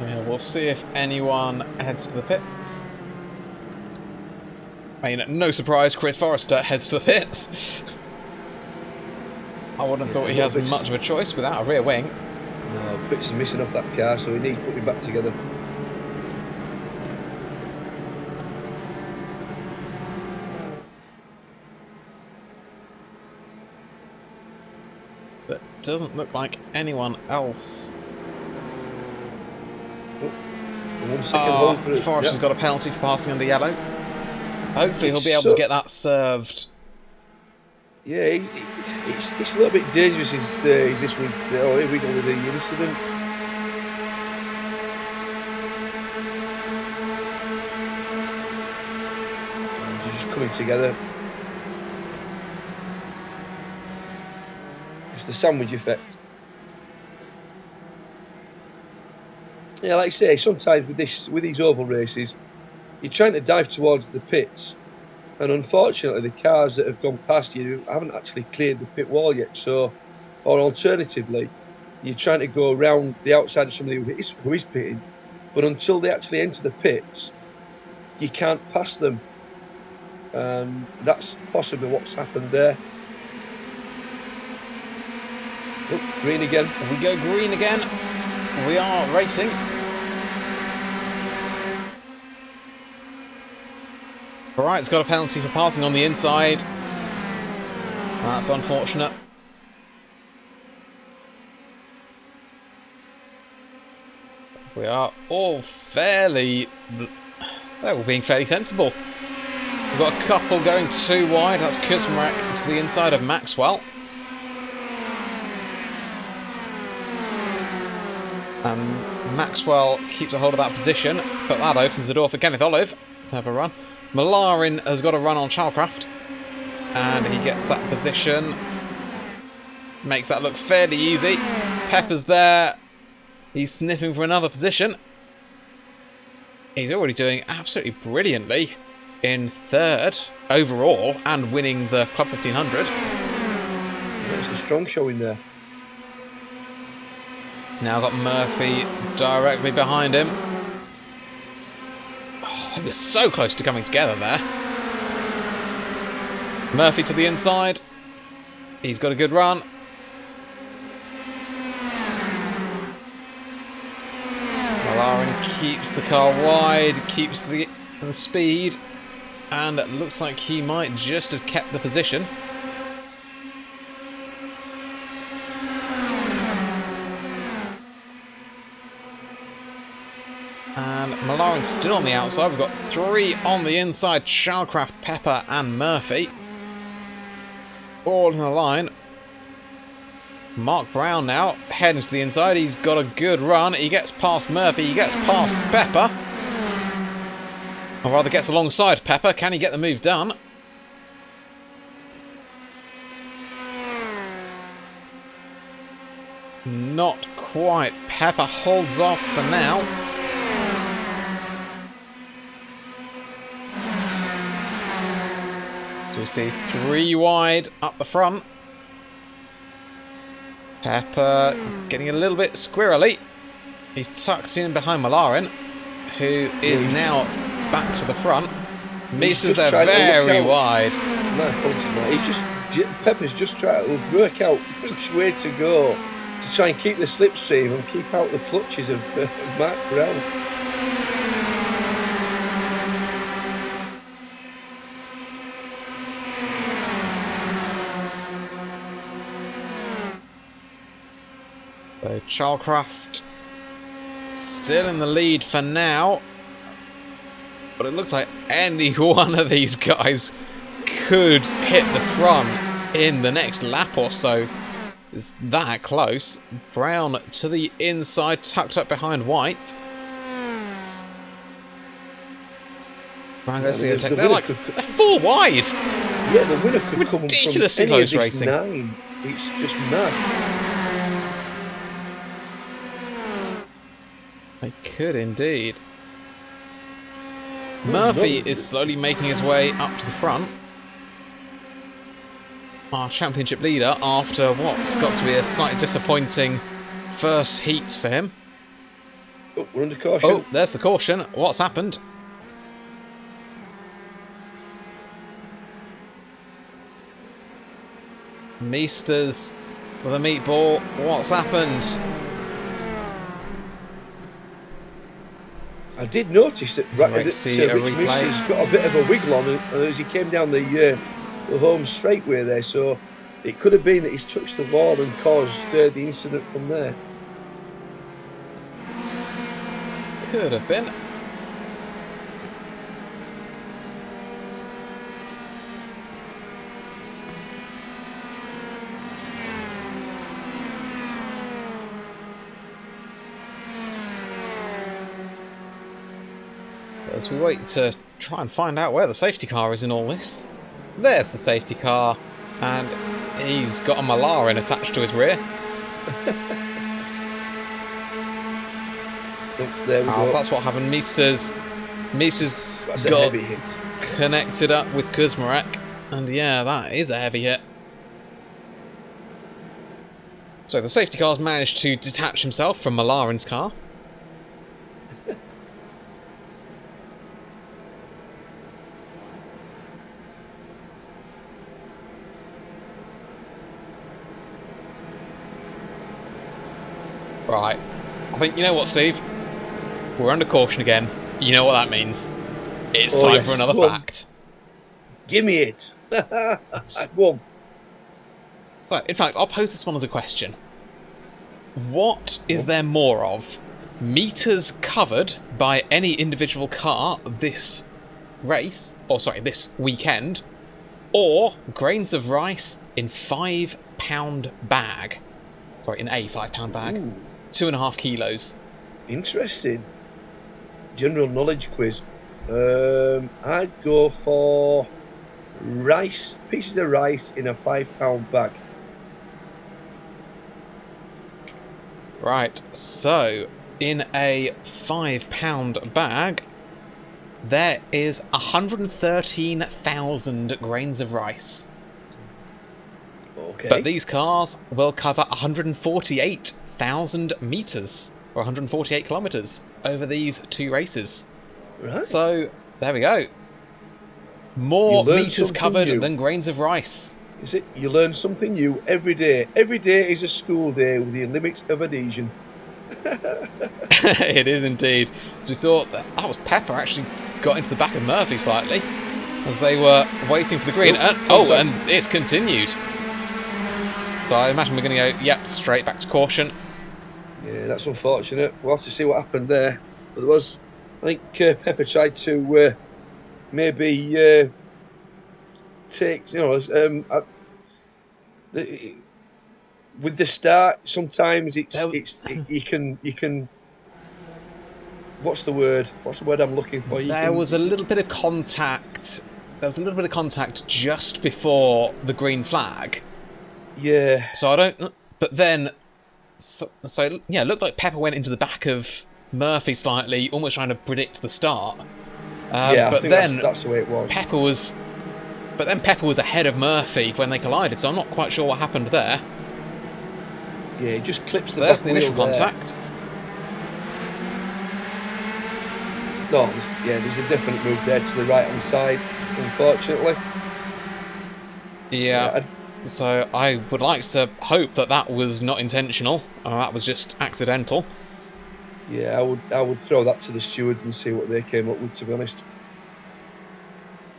Yeah, we'll see if anyone heads to the pits. I mean, no surprise, Chris Forrester heads to the pits. I wouldn't have thought he has much of a choice without a rear wing. No, bits are missing off that car, so he needs to put it back together. But doesn't look like anyone else. Forrester's got a penalty for passing under yellow. Hopefully he'll be able to get that served. Yeah, it's a little bit dangerous. Is this week? Oh, here we go with the incident. They're just coming together. Just the sandwich effect. Yeah, like I say, sometimes with these oval races, you're trying to dive towards the pits, and unfortunately, the cars that have gone past you haven't actually cleared the pit wall yet. So, or alternatively, you're trying to go around the outside of somebody who is pitting, but until they actually enter the pits, you can't pass them, and that's possibly what's happened there. Oh, green again. We go green again. We are racing. Bright's got a penalty for passing on the inside. That's unfortunate. We are all fairly They're all being fairly sensible. We've got a couple going too wide. That's Kuzmarek to the inside of Maxwell. And Maxwell keeps a hold of that position, but that opens the door for Kenneth Olive to have a run. Malarin has got a run on Chalcraft, and he gets that position. Makes that look fairly easy. Pepper's there. He's sniffing for another position. He's already doing absolutely brilliantly in third overall and winning the Club 1500. That's a strong showing there. He's now got Murphy directly behind him. Oh, they were so close to coming together there. Murphy to the inside. He's got a good run. Malarin keeps the car wide, keeps the speed, and it looks like he might just have kept the position. And Malarin's still on the outside. We've got 3 on the inside: Chalcraft, Pepper, and Murphy. All in a line. Mark Brown now heading to the inside. He's got a good run. He gets past Murphy. He gets past Pepper. Or rather, gets alongside Pepper. Can he get the move done? Not quite. Pepper holds off for now. So we see 3 wide up the front. Pepper getting a little bit squirrely. He's tucked in behind Malarin, who is now back to the front. Meesters are very wide. No, Pepper's just trying to work out which way to go to try and keep the slipstream and keep out the clutches of Mark Brown. So Chalcraft still in the lead for now, but it looks like any one of these guys could hit the front in the next lap or so. It's that close. Brown to the inside, tucked up behind White. Brown goes to the attack. They're 4 wide. Yeah, the winner could come from ridiculously any of close this racing. 9. It's just mad. They could indeed. Murphy is slowly making his way up to the front. Our championship leader after what's got to be a slightly disappointing first heat for him. Oh, we're under caution. Oh, there's the caution. What's happened? Meesters with a meatball. What's happened? I did notice that Rich Meester's got a bit of a wiggle on as he came down the home straightway there, so it could have been that he's touched the wall and caused the incident from there. Could have been. As we wait to try and find out where the safety car is in all this. There's the safety car, and he's got a Malarin attached to his rear. Oh, there we go. So that's what happened. Meesters That's got a heavy hit. Connected up with Kuzmarek, and yeah, that is a heavy hit. So the safety car's managed to detach himself from Malarin's car. Right. I think, you know what, Steve? We're under caution again. You know what that means. It's time for another fact. Give me it. Go on. So, in fact, I'll pose this one as a question. What is there more of? meters covered by any individual car this race, or sorry, this weekend, or grains of rice in 5-pound bag. Sorry, in a 5-pound bag. Ooh. 2.5 kilos. Interesting. General knowledge quiz. I'd go for rice, pieces of rice in a 5-pound bag. Right, so in a 5-pound bag, there is 113,000 grains of rice. Okay. But these cars will cover 148,000 meters, or 148 kilometers, over these 2 races. Right. So, there we go. More meters covered new. than grains of rice. Is it? You learn something new every day. Every day is a school day with the limit of adhesion. It is indeed. We thought that was Pepper actually got into the back of Murphy slightly as they were waiting for the green. And it's continued. So I imagine we're going to go, straight back to caution. Yeah, that's unfortunate. We'll have to see what happened there. But there was, I think Pepper tried to maybe take, with the start. Sometimes you can. What's the word? What's the word I'm looking for? There was a little bit of contact. There was a little bit of contact just before the green flag. Yeah. So I don't. But then, it looked like Pepper went into the back of Murphy slightly, almost trying to predict the start. I think then that's the way it was. Pepper was ahead of Murphy when they collided, so I'm not quite sure what happened there. Yeah, he just clips the There's back the initial wheel contact. No, there's a definite move there to the right-hand side, unfortunately. Yeah, so I would like to hope that was not intentional, or that was just accidental. Yeah, I would throw that to the stewards and see what they came up with, to be honest.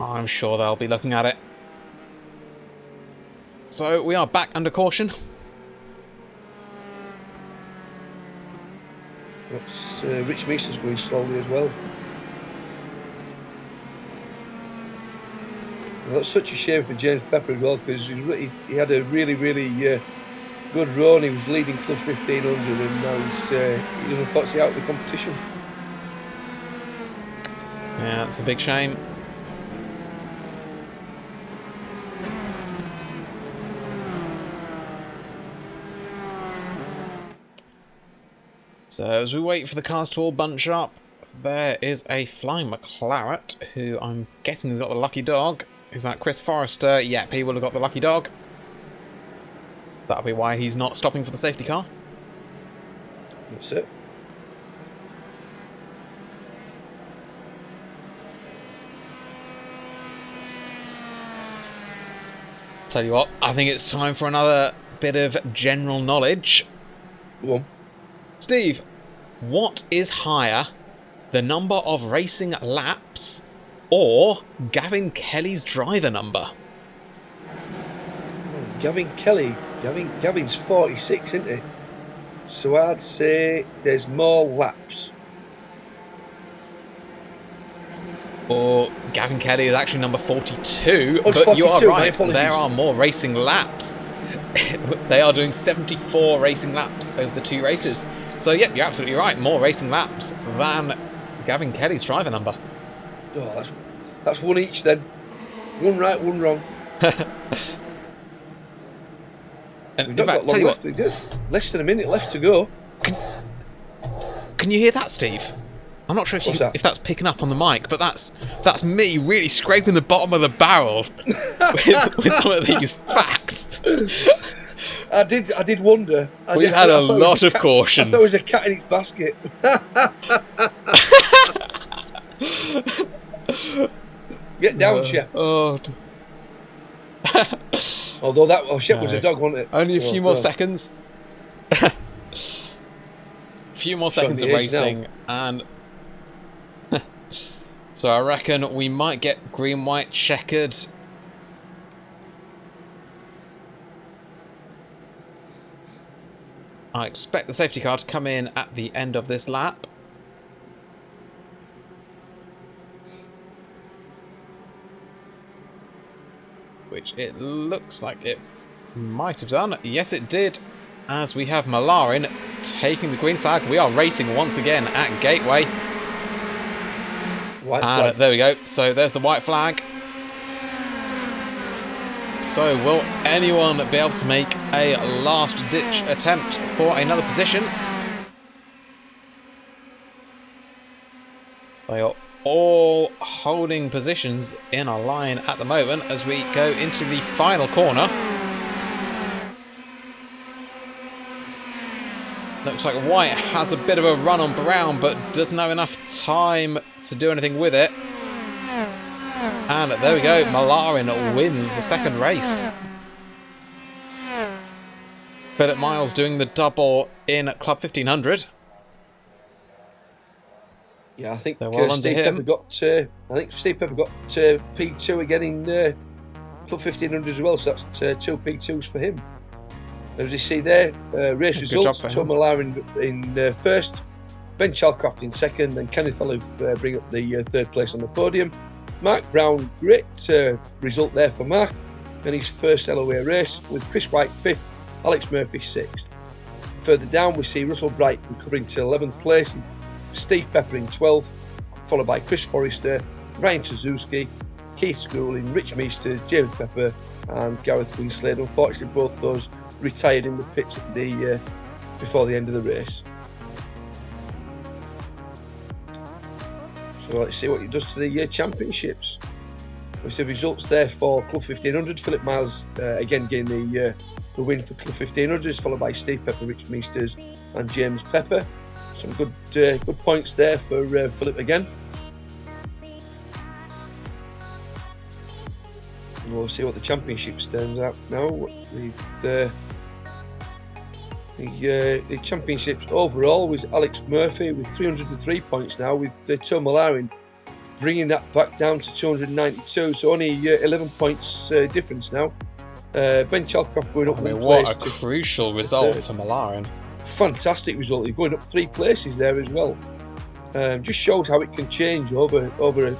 I'm sure they'll be looking at it. So we are back under caution. That's Rich Meester's going slowly as well. And that's such a shame for James Pepper as well, because he had a really, really good run. He was leading Club 1500, and now he's unfortunately out of the competition. Yeah, it's a big shame. So as we wait for the cars to all bunch up, there is a flying McLaren who I'm guessing has got the lucky dog. Is that Chris Forrester? Yep, he will have got the lucky dog. That'll be why he's not stopping for the safety car. That's it. Tell you what, I think it's time for another bit of general knowledge. Go on. Steve, what is higher, the number of racing laps or Gavin Kelly's driver number? Gavin's 46, isn't he? So I'd say there's more laps. Or Gavin Kelly is actually number 42, but 42, you are right, there are more racing laps. They are doing 74 racing laps over the 2 races. So, yep, you're absolutely right. More racing laps than Gavin Kelly's driver number. Oh, that's one each then. One right, one wrong. And We've not got long left. Less than a minute left to go. Can you hear that, Steve? I'm not sure if that's picking up on the mic, but that's me really scraping the bottom of the barrel with some of these facts. I did wonder. We've had a lot of cautions. I thought it was a cat in its basket. Get down, Shep. Oh. Although Shep was a dog, wasn't it? Only a few more seconds. A few more seconds of racing, and so I reckon we might get green-white checkered. I expect the safety car to come in at the end of this lap. Which it looks like it might have done. Yes, it did. As we have Malarin taking the green flag. We are racing once again at Gateway. White flag. There we go. So there's the white flag. So will anyone be able to make a last-ditch attempt for another position? They are all holding positions in a line at the moment as we go into the final corner. Looks like White has a bit of a run on Brown, but doesn't have enough time to do anything with it. And there we go, Malarin wins the second race. Philip Miles doing the double in Club 1500. Yeah, I think well Steve Pepper got. P2 again in Club 1500 as well. So that's two P2s for him. As you see there, race results: Tom Malarin in first, Ben Chalcroft in second, and Kenneth Olive bring up the third place on the podium. Mark Brown, great result there for Mark, and his first LOA race, with Chris White fifth, Alex Murphy sixth. Further down, we see Russell Bright recovering to 11th place, and Steve Pepper in 12th, followed by Chris Forrester, Ryan Suzuki, Keith Schooling, Rich Meester, James Pepper, and Gareth Winslade. Unfortunately, both those retired in the pits at the before the end of the race. So let's see what it does to the championships. We see results there for Club 1500. Philip Miles again getting the win for Club 1500, followed by Steve Pepper, Rich Meesters, and James Pepper. Some good points there for Philip again. We'll see what the championship stands out now with the championships overall with Alex Murphy with 303 points now, with Tom Malarin bringing that back down to 292, so only 11 points difference now. Ben Chalcroft going up one place. What a crucial result for Malarin. Fantastic result. He's going up 3 places there as well. Just shows how it can change over a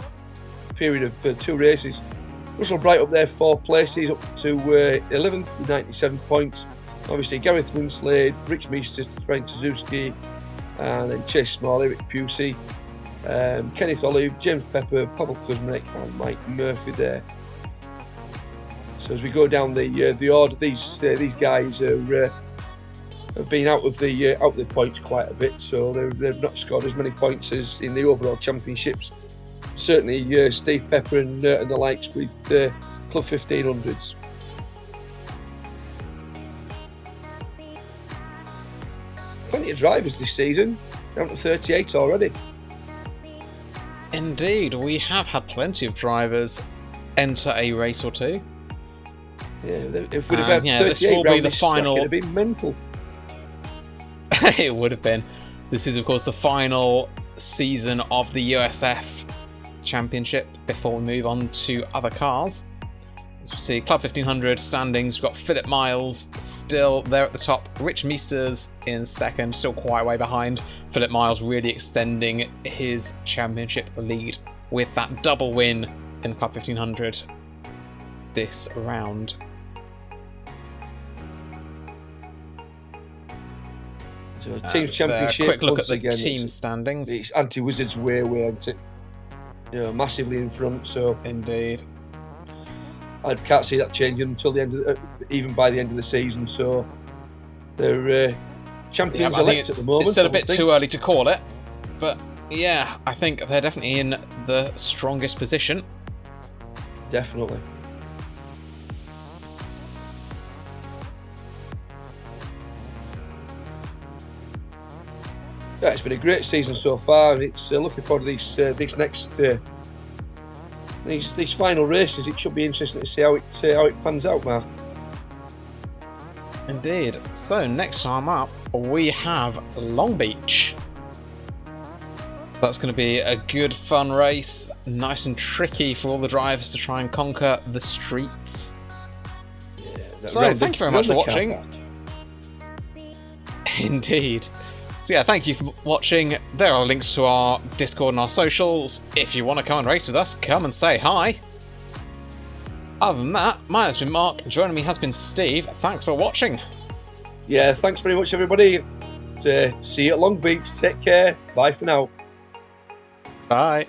period of 2 races. Russell Bright up there 4 places, up to 11th with 97 points. Obviously Gareth Winslade, Rich Meester, Frank Suzuki, and then Chase Small, Eric Pusey, Kenneth Olive, James Pepper, Pavel Kuzminek, and Mike Murphy there. So as we go down the order, these guys have been out of the points quite a bit, so they've not scored as many points as in the overall championships. Certainly Steve Pepper and the likes with Club 1500s. Plenty of drivers this season, down to 38 already. Indeed, we have had plenty of drivers enter a race or two. Yeah, if we'd have had 38 round this track, it'd have been mental. It would have been. This is, of course, the final season of the USF Championship before we move on to other cars. As we see, Club 1500 standings, we've got Philip Miles still there at the top. Rich Meesters in second, still quite a way behind. Philip Miles really extending his championship lead with that double win in Club 1500 this round. So team championship. Quick look at the again, team standings. It's anti-Wizards way, isn't it? Massively in front. So indeed, I can't see that changing until the end of even by the end of the season. So they're champions elect at the moment. It's still a bit too early to call it, but yeah, I think they're definitely in the strongest position. Definitely. Yeah, it's been a great season so far, and it's looking forward to these next these final races. It should be interesting to see how it pans out, Mark. Indeed. So next time up, we have Long Beach. That's going to be a good, fun race, nice and tricky for all the drivers to try and conquer the streets. Yeah, so thank you very much for watching. Indeed. So yeah, thank you for watching. There are links to our Discord and our socials. If you want to come and race with us, come and say hi. Other than that, my name's been Mark. Joining me has been Steve. Thanks for watching. Yeah, thanks very much, everybody. See you at Long Beach. Take care. Bye for now. Bye.